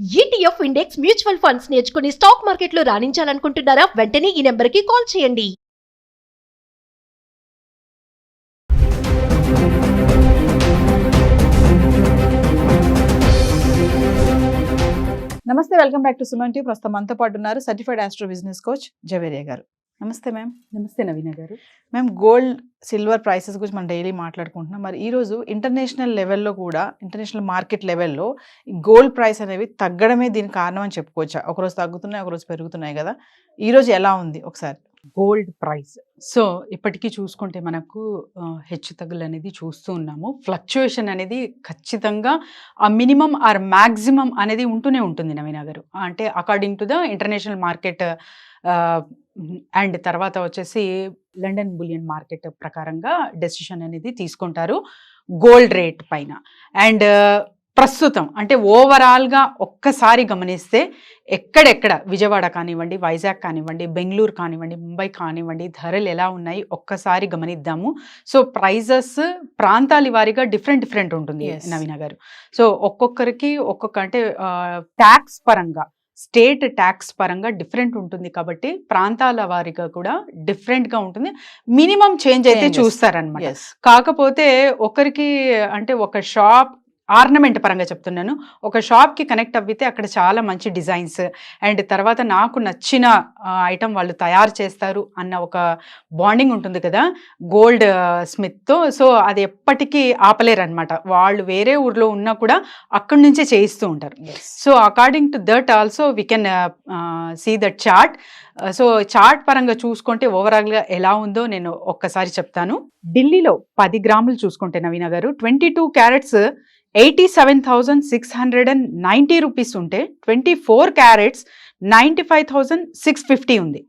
ETF index mutual funds నేర్చుకుని stock మార్కెట్లో రాణించాలనుకుంటున్నారా? వెంటనే ఈ నెంబర్కి కాల్ చేయండి. నమస్తే, welcome back to Suman TV. ప్రస్తుతం మనతో పాటు ఉన్నారు certified astro business coach Javeria గారు. నమస్తే మ్యామ్. నమస్తే నవీన గారు. మ్యామ్, గోల్డ్ సిల్వర్ ప్రైసెస్ గురించి మనం డైలీ మాట్లాడుకుంటున్నాం. మరి ఈరోజు ఇంటర్నేషనల్ లెవెల్లో కూడా, ఇంటర్నేషనల్ మార్కెట్ లెవెల్లో గోల్డ్ ప్రైస్ అనేవి తగ్గడమే దీనికి కారణం అని చెప్పుకోవచ్చా? ఒకరోజు తగ్గుతున్నాయి, ఒకరోజు పెరుగుతున్నాయి కదా. ఈరోజు ఎలా ఉంది ఒకసారి? గోల్డ్ ప్రైస్ సో ఇప్పటికీ చూసుకుంటే మనకు హెచ్చు తగ్గులు అనేది చూస్తూ ఉన్నాము. ఫ్లక్చుయేషన్ అనేది ఖచ్చితంగా ఆ మినిమం ఆర్ మ్యాక్సిమం అనేది ఉంటూనే ఉంటుంది నవీన గారు. అంటే according to the international market and తర్వాత వచ్చేసి లండన్ బులియన్ మార్కెట్ ప్రకారంగా డెసిషన్ అనేది తీసుకుంటారు గోల్డ్ రేట్ పైన. అండ్ ప్రస్తుతం అంటే ఓవరాల్గా ఒక్కసారి గమనిస్తే ఎక్కడెక్కడ విజయవాడ కానివ్వండి, వైజాగ్ కానివ్వండి, బెంగళూరు కానివ్వండి, ముంబై కానివ్వండి, ధరలు ఎలా ఉన్నాయి ఒక్కసారి గమనిద్దాము. సో ప్రైజెస్ ప్రాంతాల వారీగా డిఫరెంట్ ఉంటుంది నవీన గారు. సో ఒక్కొక్కరికి ఒక్కొక్క అంటే ట్యాక్స్ పరంగా, స్టేట్ ట్యాక్స్ పరంగా డిఫరెంట్ ఉంటుంది కాబట్టి ప్రాంతాల వారిగా కూడా డిఫరెంట్గా ఉంటుంది. మినిమం చేంజ్ అయితే చూస్తారనమాట. కాకపోతే ఒకరికి అంటే ఒక షాప్ ఆర్నమెంట్ పరంగా చెప్తున్నాను, ఒక షాప్కి కనెక్ట్ అవ్వితే అక్కడ చాలా మంచి డిజైన్స్ అండ్ తర్వాత నాకు నచ్చిన ఐటమ్ వాళ్ళు తయారు చేస్తారు అన్న ఒక బాండింగ్ ఉంటుంది కదా గోల్డ్ స్మిత్తో. సో అది ఎప్పటికీ ఆపలేరు అనమాట. వాళ్ళు వేరే ఊర్లో ఉన్నా కూడా అక్కడి నుంచే చేయిస్తూ ఉంటారు. So according to that also we can see that chart. So chart పరంగా చూసుకుంటే ఓవరాల్గా ఎలా ఉందో నేను ఒక్కసారి చెప్తాను. ఢిల్లీలో 10 గ్రాములు చూసుకుంటే నవీన గారు 22 క్యారెట్స్ 87,690 రూపీస్ ఉంటే 24 క్యారెట్స్ 95,650 ఉంది.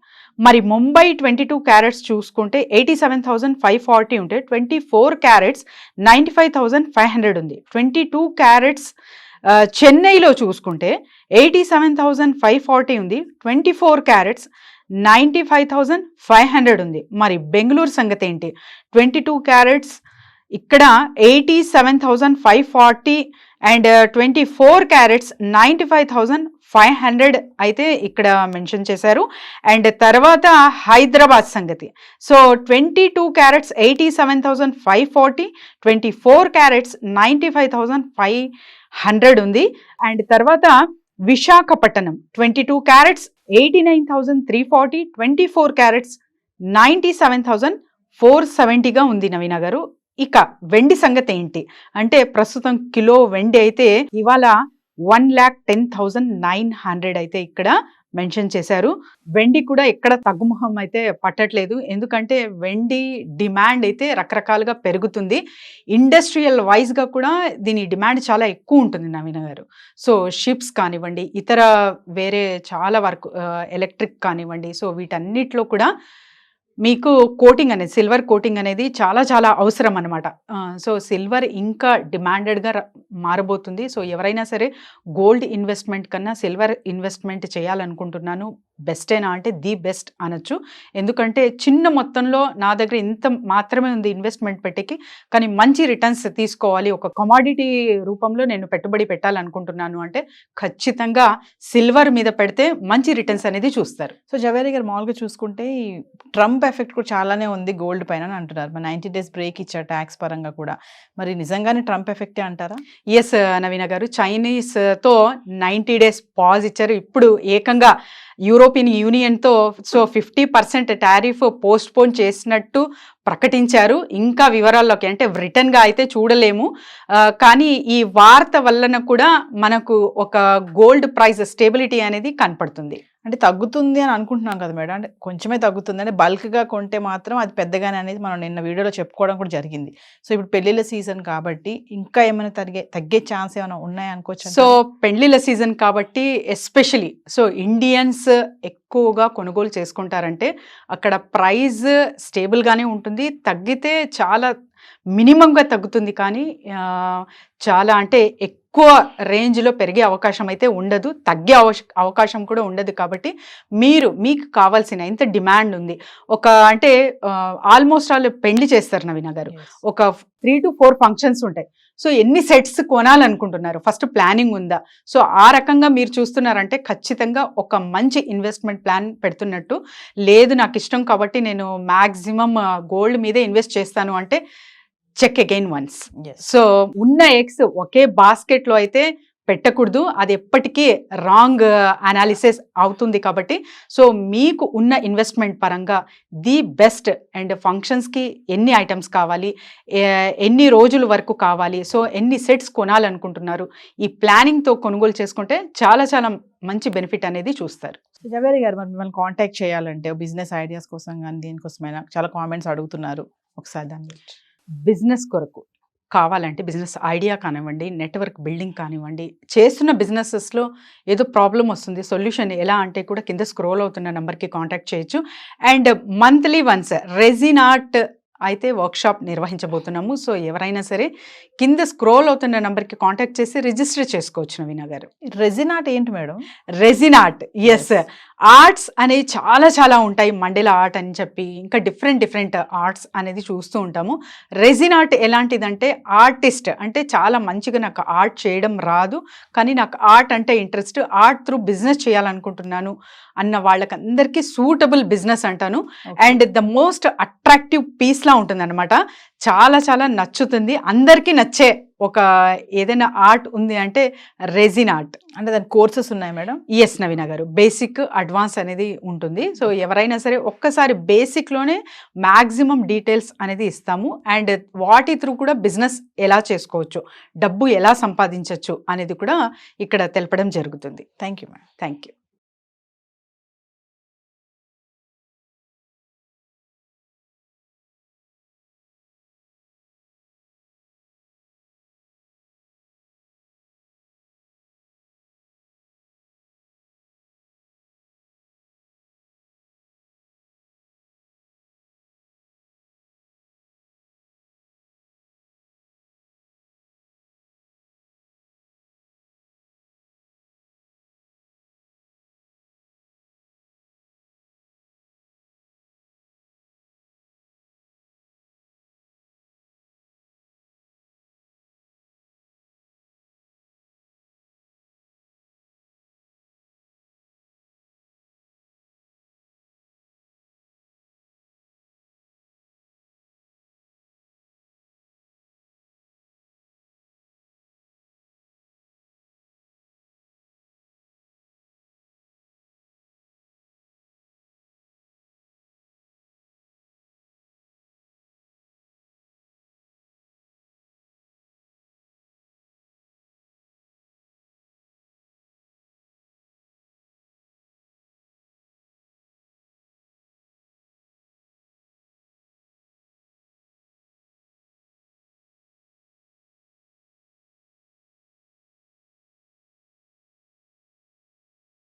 మరి ముంబై 22 క్యారెట్స్ చూసుకుంటే 87,540 ఉంటే 24 క్యారెట్స్ 95,500 ఉంది. 22 క్యారెట్స్ చెన్నైలో చూసుకుంటే 87,540 ఉంది. 24 క్యారెట్స్ 95,500 ఉంది. మరి బెంగళూరు సంగతి ఏంటి? 22 క్యారెట్స్ ఇక్కడ 87,540 అండ్ 24 క్యారెట్స్ 95,500 అయితే ఇక్కడ మెన్షన్ చేశారు. అండ్ తర్వాత హైదరాబాద్ సంగతి. సో 22 క్యారెట్స్ 87,540, 24 క్యారెట్స్ 95,500 ఉంది. అండ్ తర్వాత విశాఖపట్నం 22 క్యారెట్స్ 89,340, 24 క్యారెట్స్ 97,470గా ఉంది నవీన గారు. ఇక వెండి సంగతి ఏంటి అంటే ప్రస్తుతం కిలో వెండి అయితే ఇవాళ 1,10,900 అయితే ఇక్కడ మెన్షన్ చేశారు. వెండి కూడా ఎక్కడ తగ్గుముఖం అయితే పట్టట్లేదు. ఎందుకంటే వెండి డిమాండ్ అయితే రకరకాలుగా పెరుగుతుంది. ఇండస్ట్రియల్ వైజ్గా కూడా దీని డిమాండ్ చాలా ఎక్కువ ఉంటుంది నవీన గారు. సో షిప్స్ కానివ్వండి, ఇతర వేరే చాలా వర్క్ ఎలక్ట్రిక్ కానివ్వండి, సో వీటన్నిటిలో కూడా మీకు కోటింగ్ అనేది, సిల్వర్ కోటింగ్ అనేది చాలా చాలా అవసరం అనమాట. సో సిల్వర్ ఇంకా డిమాండెడ్గా మారబోతుంది. సో ఎవరైనా సరే గోల్డ్ ఇన్వెస్ట్మెంట్ కన్నా సిల్వర్ ఇన్వెస్ట్మెంట్ చేయాలనుకుంటున్నాను, బెస్టేనా అంటే ది బెస్ట్ అనొచ్చు. ఎందుకంటే చిన్న మొత్తంలో నా దగ్గర ఇంత మాత్రమే ఉంది ఇన్వెస్ట్మెంట్ పెట్టేకి, కానీ మంచి రిటర్న్స్ తీసుకోవాలి, ఒక కమాడిటీ రూపంలో నేను పెట్టుబడి పెట్టాలనుకుంటున్నాను అంటే ఖచ్చితంగా సిల్వర్ మీద పెడితే మంచి రిటర్న్స్ అనేది చూస్తారు. సో జవేరియా గారు, మామూలుగా చూసుకుంటే ట్రంప్ ఎఫెక్ట్ కూడా చాలానే ఉంది గోల్డ్ పైన అంటున్నారు. 90 days బ్రేక్ ఇచ్చారు ట్యాక్స్ పరంగా కూడా. మరి నిజంగానే ట్రంప్ ఎఫెక్టే అంటారా? ఎస్ నవీన గారు, చైనీస్తో 90 days పాజ్ ఇచ్చారు. ఇప్పుడు ఏకంగా యూరోపియన్ యూనియన్తో సో 50% టారిఫ్ పోస్ట్పోన్ చేసినట్టు ప్రకటించారు. ఇంకా వివరాల్లోకి అంటే రిటర్న్గా అయితే చూడలేము, కానీ ఈ వార్త వలన కూడా మనకు ఒక గోల్డ్ ప్రైస్ స్టేబిలిటీ అనేది కనపడుతుంది. అంటే తగ్గుతుంది అని అనుకుంటున్నాం కదా మేడం, అంటే కొంచెమే తగ్గుతుంది, అంటే బల్క్గా కొంటే మాత్రం అది పెద్దగానే అనేది మనం నిన్న వీడియోలో చెప్పుకోవడం కూడా జరిగింది. సో ఇప్పుడు పెళ్లిళ్ళ సీజన్ కాబట్టి ఇంకా ఏమైనా తగ్గే ఛాన్స్ ఏమైనా ఉన్నాయా అనుకోవచ్చు? సో పెళ్లిళ్ళ సీజన్ కాబట్టి ఎస్పెషలీ సో ఇండియన్స్ ఎక్కువగా కొనుగోలు చేసుకుంటారంటే అక్కడ ప్రైస్ స్టేబుల్గానే ఉంటుంది. తగ్గితే చాలా మినిమంగా తగ్గుతుంది, కానీ చాలా అంటే ఎక్కువ ఎక్కువ రేంజ్లో పెరిగే అవకాశం అయితే ఉండదు, తగ్గే అవకాశం కూడా ఉండదు. కాబట్టి మీకు కావాల్సిన ఎంత డిమాండ్ ఉంది, అంటే ఆల్మోస్ట్ వాళ్ళు పెళ్లి చేస్తారు నవీన గారు, ఒక 3 to 4 ఫంక్షన్స్ ఉంటాయి. సో ఎన్ని సెట్స్ కొనాలనుకుంటున్నారు, ఫస్ట్ ప్లానింగ్ ఉందా? సో ఆ రకంగా మీరు చూస్తున్నారంటే ఖచ్చితంగా ఒక మంచి ఇన్వెస్ట్మెంట్ ప్లాన్ పెడుతున్నట్టు. లేదు నాకు ఇష్టం కాబట్టి నేను మ్యాక్సిమం గోల్డ్ మీదే ఇన్వెస్ట్ చేస్తాను అంటే చెక్ అగైన్ వన్స్. సో ఉన్న ఎగ్స్ ఒకే బాస్కెట్లో అయితే పెట్టకూడదు, అది ఎప్పటికీ రాంగ్ అనాలిసిస్ అవుతుంది. కాబట్టి సో మీకు ఉన్న ఇన్వెస్ట్మెంట్ పరంగా ది బెస్ట్ అండ్ ఫంక్షన్స్కి ఎన్ని ఐటమ్స్ కావాలి, ఎన్ని రోజుల వరకు కావాలి, సో ఎన్ని సెట్స్ కొనాలనుకుంటున్నారు, ఈ ప్లానింగ్తో కొనుగోలు చేసుకుంటే చాలా చాలా మంచి బెనిఫిట్ అనేది చూస్తారు. జవేరి గారు, మరి మిమ్మల్ని కాంటాక్ట్ చేయాలంటే బిజినెస్ ఐడియాస్ కోసం కానీ దేనికోసమైనా చాలా కామెంట్స్ అడుగుతున్నారు, ఒకసారి దాని గురించి. బిజినెస్ కొరకు కావాలంటే బిజినెస్ ఐడియా కానివ్వండి, నెట్వర్క్ బిల్డింగ్ కానివ్వండి, చేస్తున్న బిజినెసెస్లో ఏదో ప్రాబ్లం వస్తుంది, సొల్యూషన్ ఎలా అంటే కూడా కింద స్క్రోల్ అవుతున్న నెంబర్కి కాంటాక్ట్ చేయొచ్చు. And monthly once resin art అయితే వర్క్షాప్ నిర్వహించబోతున్నాము. సో ఎవరైనా సరే కింద స్క్రోల్ అవుతున్న నెంబర్కి కాంటాక్ట్ చేసి రిజిస్టర్ చేసుకోవచ్చు. నవీన గారు, రెజిన్ ఆర్ట్ ఏంటి madam? Resin art, yes, arts అనేవి చాలా చాలా ఉంటాయి. మండేల ఆర్ట్ అని చెప్పి ఇంకా డిఫరెంట్ ఆర్ట్స్ అనేది చూస్తూ ఉంటాము. రెజిన్ ఆర్ట్ ఎలాంటిదంటే, ఆర్టిస్ట్ అంటే చాలా మంచిగా నాకు ఆర్ట్ చేయడం రాదు కానీ నాకు ఆర్ట్ అంటే ఇంట్రెస్ట్, ఆర్ట్ త్రూ బిజినెస్ చేయాలనుకుంటున్నాను అన్న వాళ్ళకందరికీ సూటబుల్ బిజినెస్ అంటాను. And the most attractive piece లా ఉంటుంది అనమాట, చాలా చాలా నచ్చుతుంది, అందరికీ నచ్చే ఒక ఏదైనా ఆర్ట్ ఉంది అంటే రెజిన్ ఆర్ట్. అంటే దాని కోర్సెస్ ఉన్నాయి మేడం? ఎస్ నవీన గారు, బేసిక్ అడ్వాన్స్ అనేది ఉంటుంది. సో ఎవరైనా సరే ఒక్కసారి బేసిక్లోనే మ్యాక్సిమం డీటెయిల్స్ అనేది ఇస్తాము. అండ్ వాటి త్రూ కూడా బిజినెస్ ఎలా చేసుకోవచ్చు, డబ్బు ఎలా సంపాదించవచ్చు అనేది కూడా ఇక్కడ తెలపడం జరుగుతుంది. Thank you madam. Thank you.